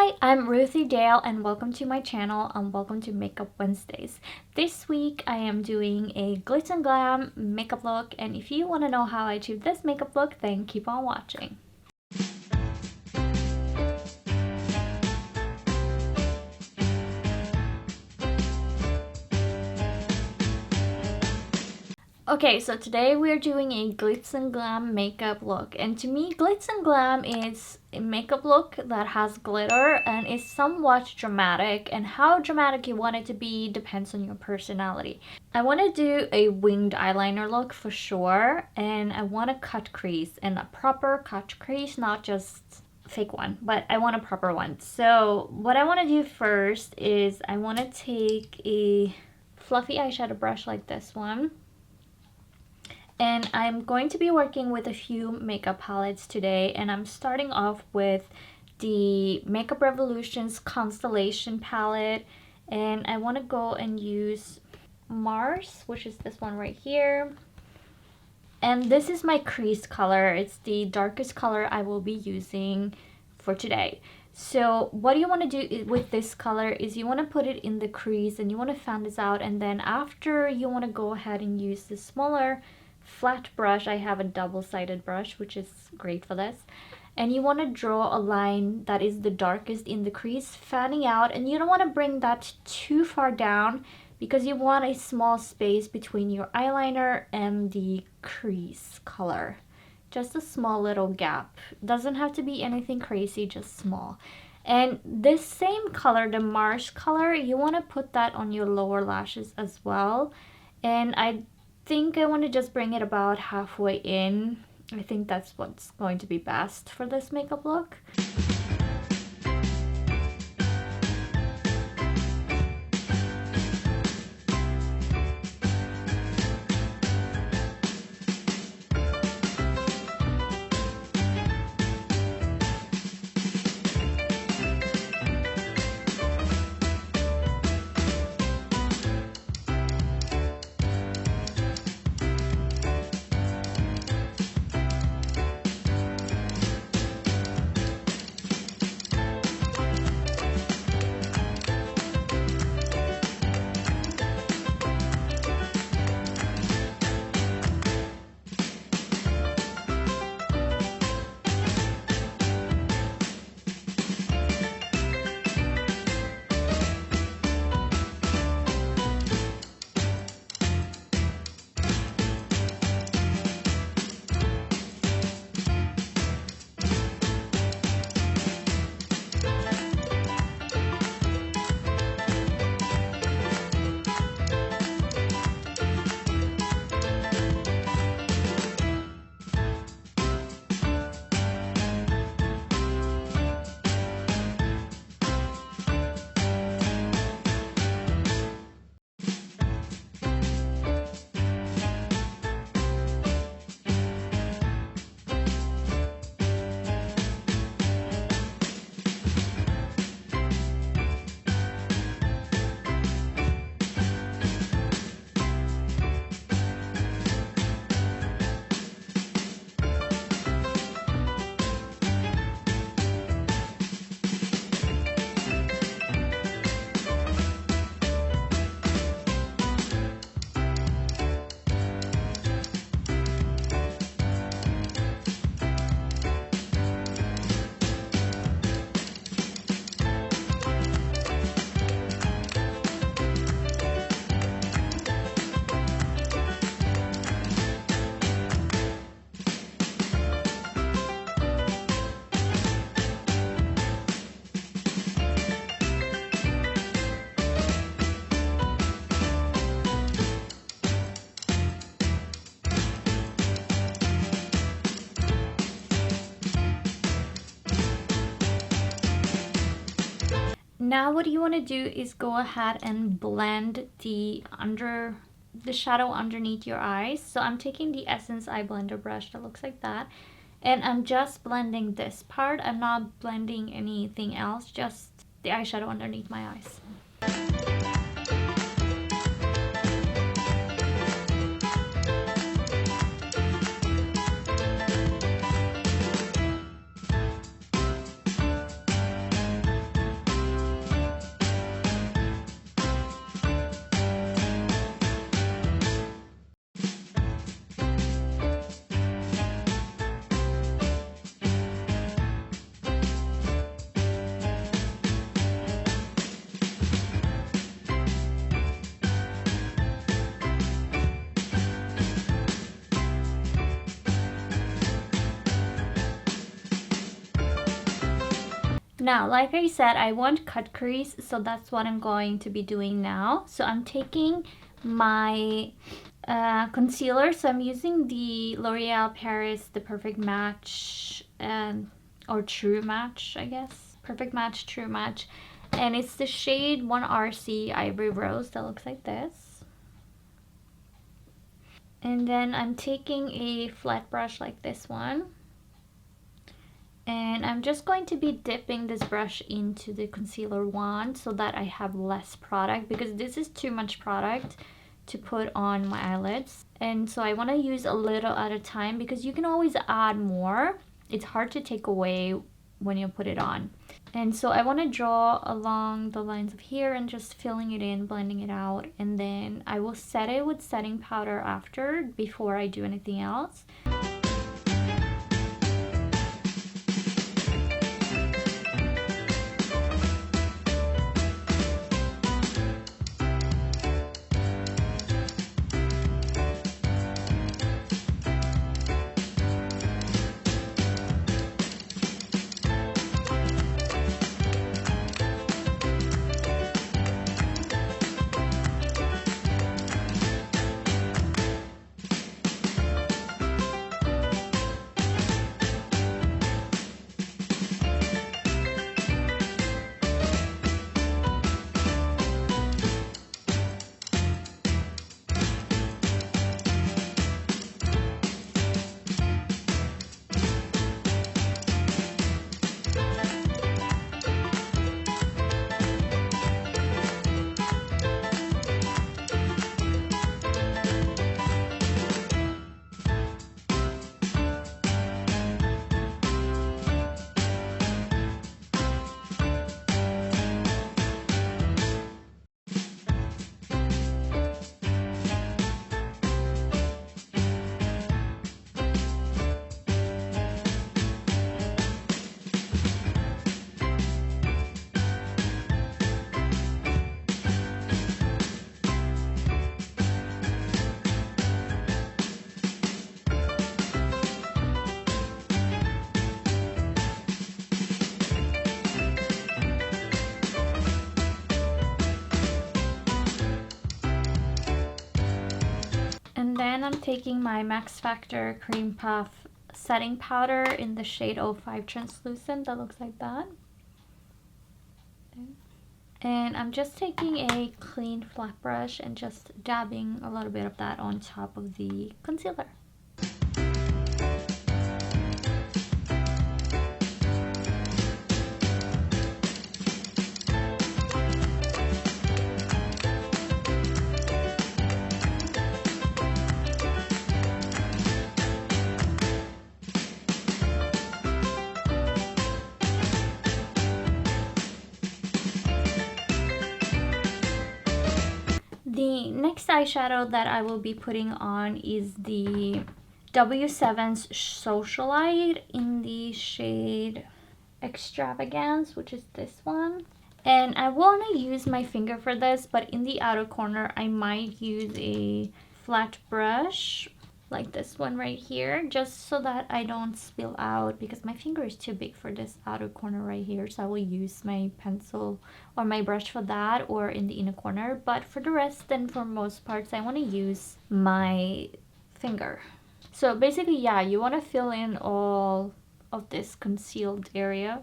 Hi, I'm Ruthie Dahle and welcome to my channel and welcome to Makeup Wednesdays. This week I am doing a Glitz and Glam makeup look, and if you want to know how I achieved this makeup look, then keep on watching. Okay, so today we're doing a Glitz and Glam makeup look, and to me Glitz and Glam is a makeup look that has glitter and is somewhat dramatic, and how dramatic you want it to be depends on your personality. I want to do a winged eyeliner look for sure, and I want to cut crease, and a proper cut crease, not just fake one, but I want a proper one. So what I want to do first is I want to take a fluffy eyeshadow brush like this one. And I'm going to be working with a few makeup palettes today, and I'm starting off with the Makeup Revolution's Constellation palette, and I want to go and use Mars, which is this one right here. And this is my crease color. It's the darkest color I will be using for today. So what you want to do with this color is you want to put it in the crease and you want to fan this out, and then after you want to go ahead and use the smaller flat brush. I have a double-sided brush, which is great for this, and you want to draw a line that is the darkest in the crease, fanning out, and you don't want to bring that too far down because you want a small space between your eyeliner and the crease color. Just a small little gap. Doesn't have to be anything crazy, just small. And this same color, the Mars color, you want to put that on your lower lashes as well, and I think I want to just bring it about halfway in. I think that's what's going to be best for this makeup look. Now what you want to do is go ahead and blend the shadow underneath your eyes. So I'm taking the Essence Eye Blender brush that looks like that, and I'm just blending this part. I'm not blending anything else, just the eyeshadow underneath my eyes. Now, like I said, I want cut crease, so that's what I'm going to be doing now. So I'm taking my concealer. So I'm using the L'Oreal Paris, the Perfect Match, or True Match, I guess. Perfect Match, True Match. And it's the shade 1RC Ivory Rose that looks like this. And then I'm taking a flat brush like this one. And I'm just going to be dipping this brush into the concealer wand so that I have less product, because this is too much product to put on my eyelids. And so I want to use a little at a time, because you can always add more. It's hard to take away when you put it on. And so I want to draw along the lines of here and just filling it in, blending it out. And then I will set it with setting powder after, before I do anything else. Then I'm taking my MaxFactor Cream Puff setting powder in the shade 05 Translucent that looks like that. And I'm just taking a clean flat brush and just dabbing a little bit of that on top of the concealer. The next eyeshadow that I will be putting on is the W7's Socialite in the shade Extravagance, which is this one. And I want to use my finger for this, but in the outer corner I might use a flat brush like this one right here, just so that I don't spill out, because my finger is too big for this outer corner right here. So I will use my pencil or my brush for that, or in the inner corner. But for the rest, and for most parts, I want to use my finger. So basically, yeah, you want to fill in all of this concealed area.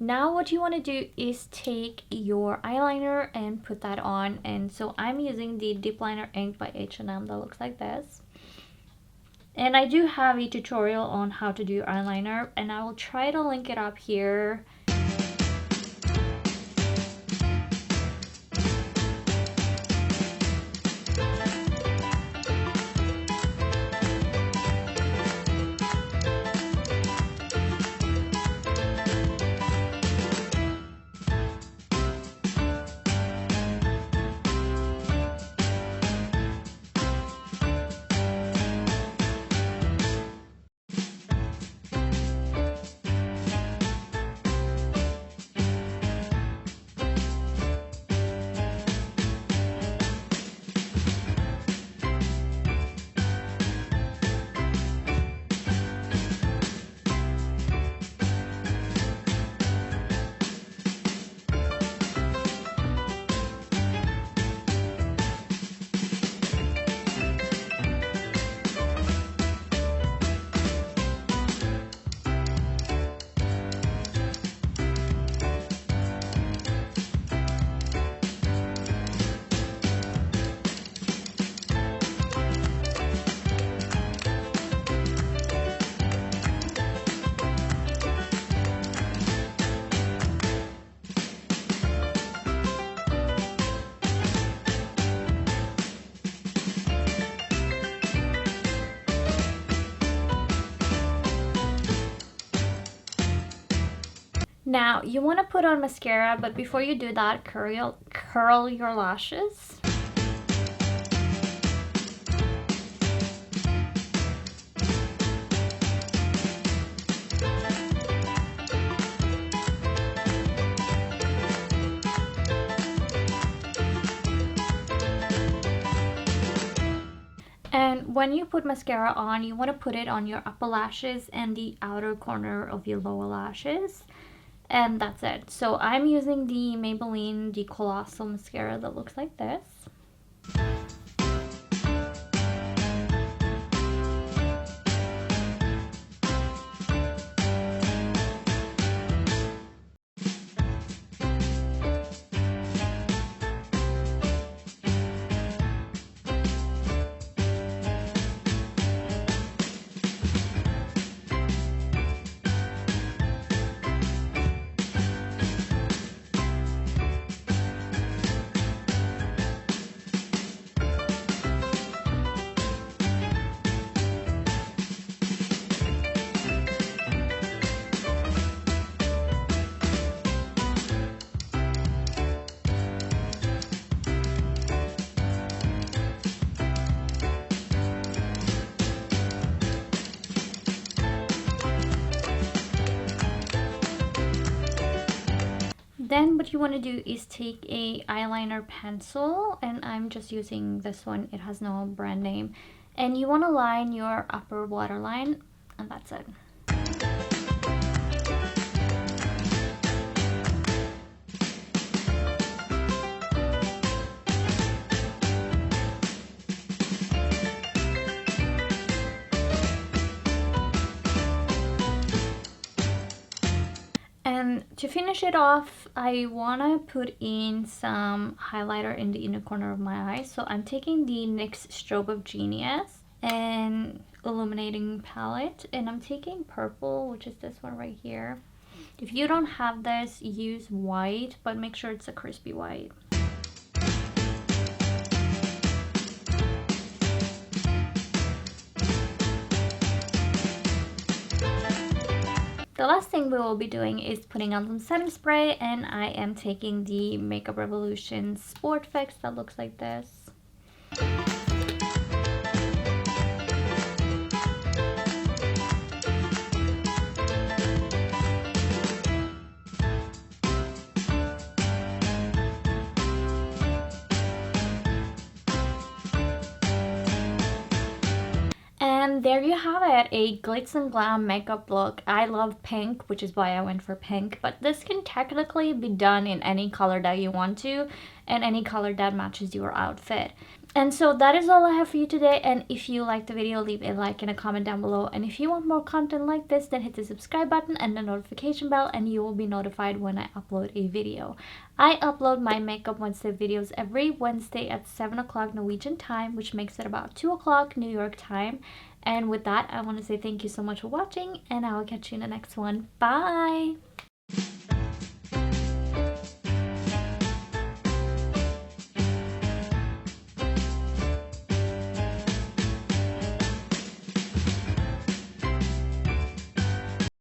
Now what you want to do is take your eyeliner and put that on. And so I'm using the Dipliner Ink by H&M that looks like this. And I do have a tutorial on how to do eyeliner, and I will try to link it up here. Now you want to put on mascara, but before you do that, curl your lashes. And when you put mascara on, you want to put it on your upper lashes and the outer corner of your lower lashes. And that's it. So I'm using the Maybelline, the Colossal mascara that looks like this. Then what you want to do is take a eyeliner pencil, and I'm just using this one, it has no brand name, and you want to line your upper waterline, and that's it. And to finish it off, I want to put in some highlighter in the inner corner of my eye. So I'm taking the NYX Strobe of Genius and illuminating palette, and I'm taking purple, which is this one right here. If you don't have this, use white, but make sure it's a crispy white. The last thing we will be doing is putting on some setting spray, and I am taking the Makeup Revolution Sport Fix that looks like this. And there you have it, a Glitz and Glam makeup look. I love pink, which is why I went for pink, but this can technically be done in any color that you want to, and any color that matches your outfit. And so that is all I have for you today, and if you liked the video, leave a like and a comment down below, and if you want more content like this, then hit the subscribe button and the notification bell, and you will be notified when I upload a video. I upload my Makeup Wednesday videos every Wednesday at 7 o'clock Norwegian time, which makes it about 2 o'clock New York time. And with that, I want to say thank you so much for watching, and I will catch you in the next one. Bye!